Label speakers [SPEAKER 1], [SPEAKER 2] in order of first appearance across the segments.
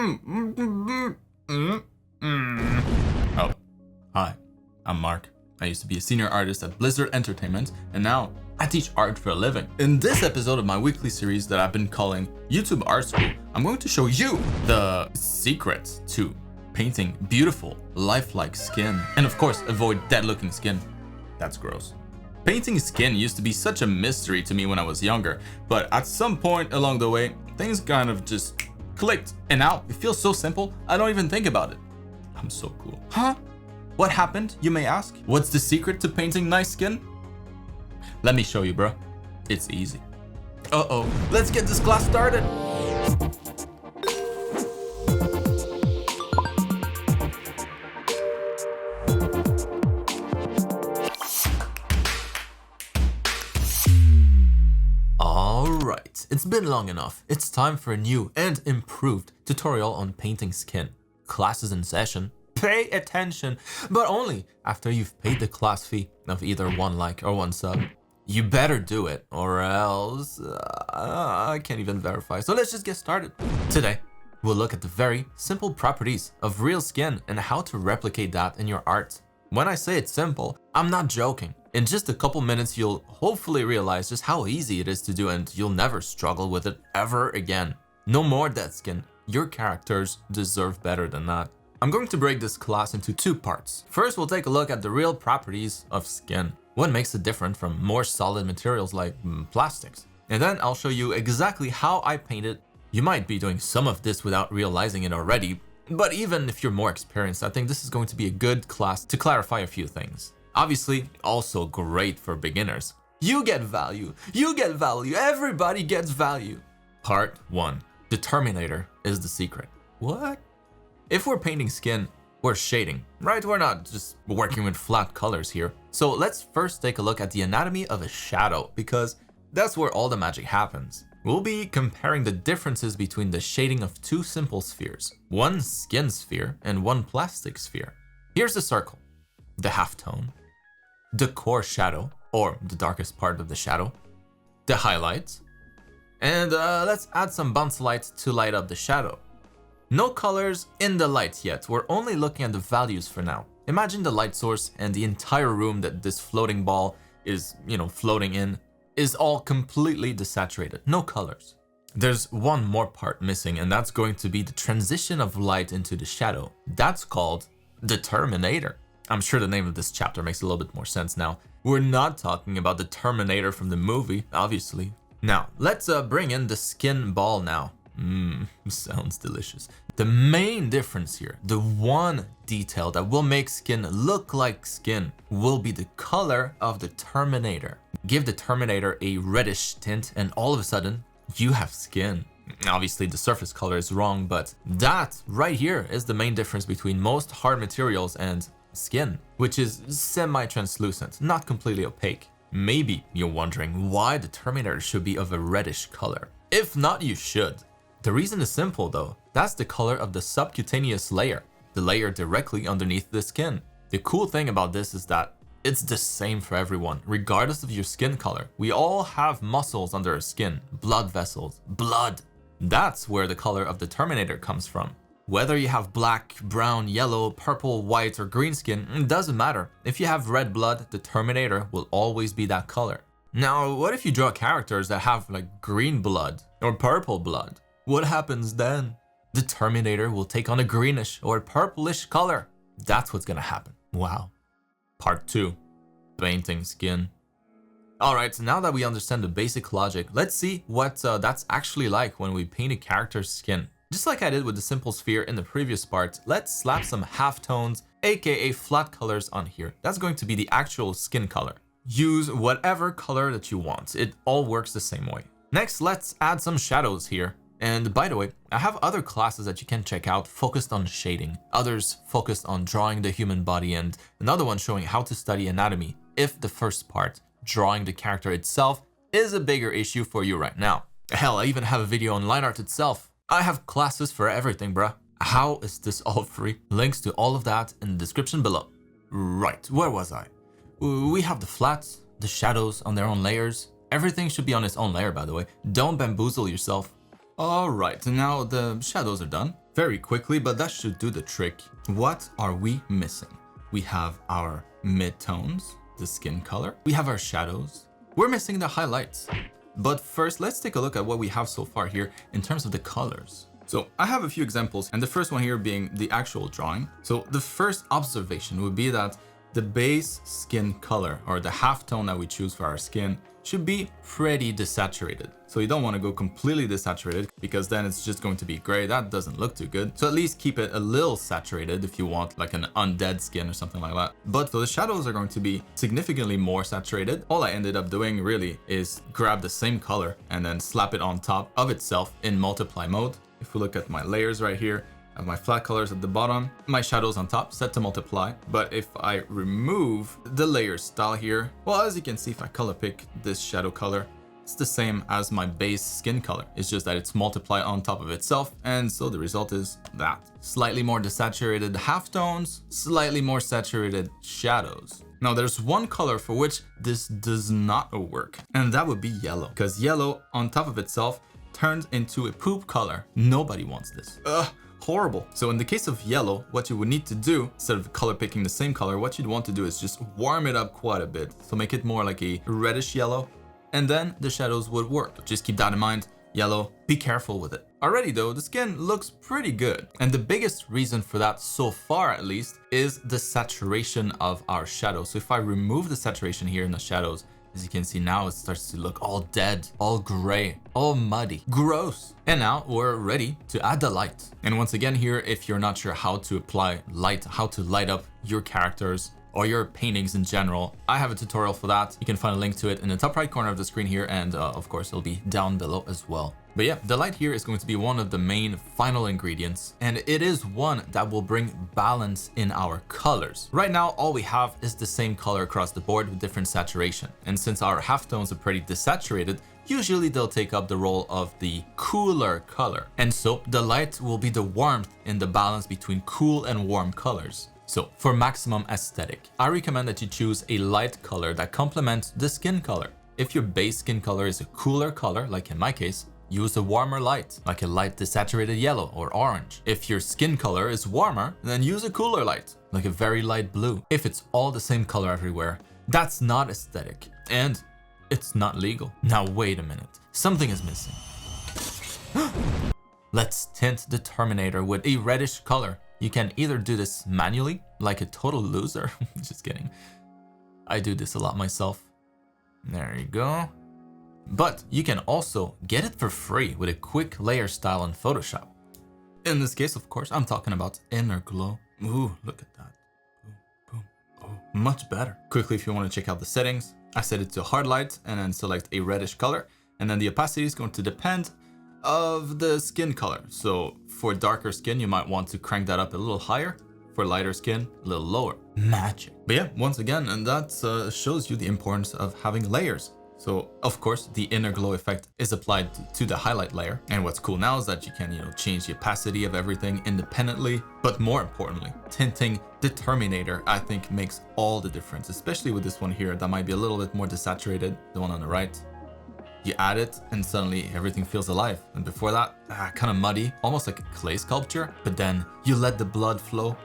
[SPEAKER 1] Oh, hi, I'm Marc. I used to be a senior artist at Blizzard Entertainment, and now I teach art for a living. In this episode of my weekly series that I've been calling YouTube Art School, I'm going to show you the secret to painting beautiful, lifelike skin. And of course, avoid dead-looking skin. That's gross. Painting skin used to be such a mystery to me when I was younger, but at some point along the way, things kind of just clicked, and now it feels so simple, I don't even think about it. I'm so cool. Huh? What happened, you may ask? What's the secret to painting nice skin? Let me show you, bro. It's easy. Uh-oh, let's get this class started. Alright, it's been long enough. It's time for a new and improved tutorial on painting skin. Class is in session. Pay attention, but only after you've paid the class fee of either 1 like or 1 sub. You better do it, or else I can't even verify. So let's just get started. Today, we'll look at the very simple properties of real skin and how to replicate that in your art. When I say it's simple, I'm not joking. In just a couple minutes, you'll hopefully realize just how easy it is to do, and you'll never struggle with it ever again. No more dead skin. Your characters deserve better than that. I'm going to break this class into 2 parts. First, we'll take a look at the real properties of skin. What makes it different from more solid materials like plastics? And then I'll show you exactly how I paint it. You might be doing some of this without realizing it already, but even if you're more experienced, I think this is going to be a good class to clarify a few things. Obviously, also great for beginners. You get value. You get value. Everybody gets value. Part 1. The Terminator is the secret. What? If we're painting skin, we're shading, right? We're not just working with flat colors here. So let's first take a look at the anatomy of a shadow, because that's where all the magic happens. We'll be comparing the differences between the shading of 2 simple spheres, 1 skin sphere and 1 plastic sphere. Here's the circle, the halftone, the core shadow, or the darkest part of the shadow, the highlights, and let's add some bounce light to light up the shadow. No colors in the light yet, we're only looking at the values for now. Imagine the light source and the entire room that this floating ball is, floating in, is all completely desaturated, no colors. There's one more part missing, and that's going to be the transition of light into the shadow. That's called the Terminator. I'm sure the name of this chapter makes a little bit more sense now. We're not talking about the Terminator from the movie, obviously. Now, let's bring in the skin ball now. Sounds delicious. The main difference here, the one detail that will make skin look like skin, will be the color of the Terminator. Give the Terminator a reddish tint and all of a sudden, you have skin. Obviously, the surface color is wrong, but that right here is the main difference between most hard materials and skin, which is semi-translucent, not completely opaque. Maybe you're wondering why the Terminator should be of a reddish color. If not, you should. The reason is simple though. That's the color of the subcutaneous layer, the layer directly underneath the skin. The cool thing about this is that it's the same for everyone, regardless of your skin color. We all have muscles under our skin, blood vessels, blood. That's where the color of the Terminator comes from. Whether you have black, brown, yellow, purple, white, or green skin, it doesn't matter. If you have red blood, the Terminator will always be that color. Now, what if you draw characters that have like green blood or purple blood? What happens then? The Terminator will take on a greenish or purplish color. That's what's gonna happen. Wow. Part 2. Painting skin. Alright, so now that we understand the basic logic, let's see what that's actually like when we paint a character's skin. Just like I did with the simple sphere in the previous part, let's slap some halftones, aka flat colors on here. That's going to be the actual skin color. Use whatever color that you want. It all works the same way. Next, let's add some shadows here. And by the way, I have other classes that you can check out focused on shading, others focused on drawing the human body, and another one showing how to study anatomy if the first part, drawing the character itself, is a bigger issue for you right now. Hell, I even have a video on line art itself. I have classes for everything, bruh. How is this all free? Links to all of that in the description below. Right, where was I? We have the flats, the shadows on their own layers. Everything should be on its own layer, by the way. Don't bamboozle yourself. Alright, now the shadows are done. very quickly, but that should do the trick. What are we missing? We have our mid-tones, the skin color. We have our shadows. We're missing the highlights. But first, let's take a look at what we have so far here in terms of the colors. So I have a few examples, and the first one here being the actual drawing. So the first observation would be that the base skin color, or the halftone that we choose for our skin, should be pretty desaturated. So you don't want to go completely desaturated because then it's just going to be gray. That doesn't look too good. So at least keep it a little saturated if you want like an undead skin or something like that. But so the shadows are going to be significantly more saturated. All I ended up doing really is grab the same color and then slap it on top of itself in multiply mode. If we look at my layers right here, I have my flat colors at the bottom, my shadows on top, set to multiply. But if I remove the layer style here, well, as you can see, if I color pick this shadow color, it's the same as my base skin color. It's just that it's multiplied on top of itself. And so the result is that. Slightly more desaturated halftones, slightly more saturated shadows. Now there's one color for which this does not work, and that would be yellow. Because yellow on top of itself turns into a poop color. Nobody wants this. Horrible. So in the case of yellow, what you would need to do, instead of color picking the same color, what you'd want to do is just warm it up quite a bit. So make it more like a reddish yellow, and then the shadows would work. Just keep that in mind. Yellow, be careful with it. Already though, the skin looks pretty good. And the biggest reason for that, so far at least, is the saturation of our shadows. So if I remove the saturation here in the shadows, as you can see now, it starts to look all dead, all gray, all muddy, gross. And now we're ready to add the light. And once again here, if you're not sure how to apply light, how to light up your characters or your paintings in general, I have a tutorial for that. You can find a link to it in the top right corner of the screen here, and of course it'll be down below as well. But yeah, the light here is going to be one of the main final ingredients, and it is one that will bring balance in our colors. Right now, all we have is the same color across the board with different saturation. And since our halftones are pretty desaturated, usually they'll take up the role of the cooler color. And so the light will be the warmth in the balance between cool and warm colors. So for maximum aesthetic, I recommend that you choose a light color that complements the skin color. If your base skin color is a cooler color, like in my case, use a warmer light, like a light desaturated yellow or orange. If your skin color is warmer, then use a cooler light, like a very light blue. If it's all the same color everywhere, that's not aesthetic, and it's not legal. Now wait a minute, something is missing. Let's tint the Terminator with a reddish color. You can either do this manually, like a total loser. Just kidding. I do this a lot myself. There you go. But you can also get it for free with a quick layer style in Photoshop. In this case, of course, I'm talking about inner glow. Ooh, look at that. Boom, boom. Oh, much better. Quickly, if you want to check out the settings, I set it to hard light and then select a reddish color. And then the opacity is going to depend of the skin color. So for darker skin, you might want to crank that up a little higher. For lighter skin, a little lower. Magic. But yeah, once again, and that shows you the importance of having layers. So of course, the inner glow effect is applied to the highlight layer. And what's cool now is that you can, change the opacity of everything independently. But more importantly, tinting the Terminator, I think, makes all the difference, especially with this one here that might be a little bit more desaturated, the one on the right. You add it and suddenly everything feels alive. And before that, kind of muddy, almost like a clay sculpture. But then you let the blood flow.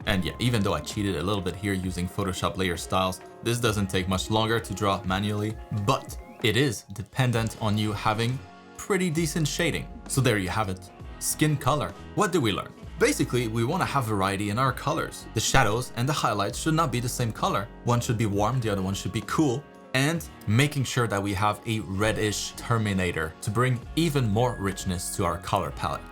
[SPEAKER 1] And yeah, even though I cheated a little bit here using Photoshop layer styles, this doesn't take much longer to draw manually, but it is dependent on you having pretty decent shading. So there you have it. Skin color. What do we learn? Basically, we want to have variety in our colors. The shadows and the highlights should not be the same color. One should be warm, the other one should be cool. And making sure that we have a reddish Terminator to bring even more richness to our color palette.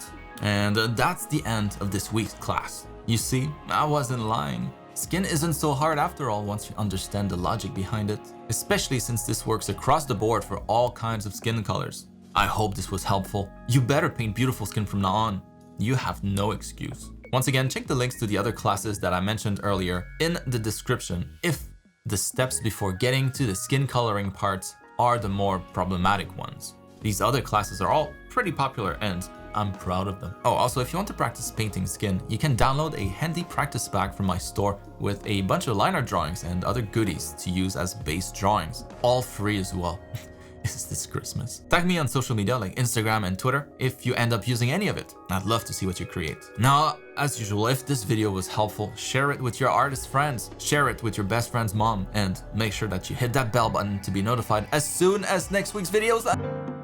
[SPEAKER 1] And that's the end of this week's class. You see, I wasn't lying. Skin isn't so hard after all once you understand the logic behind it, especially since this works across the board for all kinds of skin colors. I hope this was helpful. You better paint beautiful skin from now on. You have no excuse. Once again, check the links to the other classes that I mentioned earlier in the description if the steps before getting to the skin coloring parts are the more problematic ones. These other classes are all pretty popular and I'm proud of them. Oh, also, if you want to practice painting skin, you can download a handy practice pack from my store with a bunch of liner drawings and other goodies to use as base drawings, all free as well. is this Christmas. Tag me on social media like Instagram and Twitter if you end up using any of it. I'd love to see what you create. Now, as usual, if this video was helpful, share it with your artist friends, share it with your best friend's mom, and make sure that you hit that bell button to be notified as soon as next week's videos.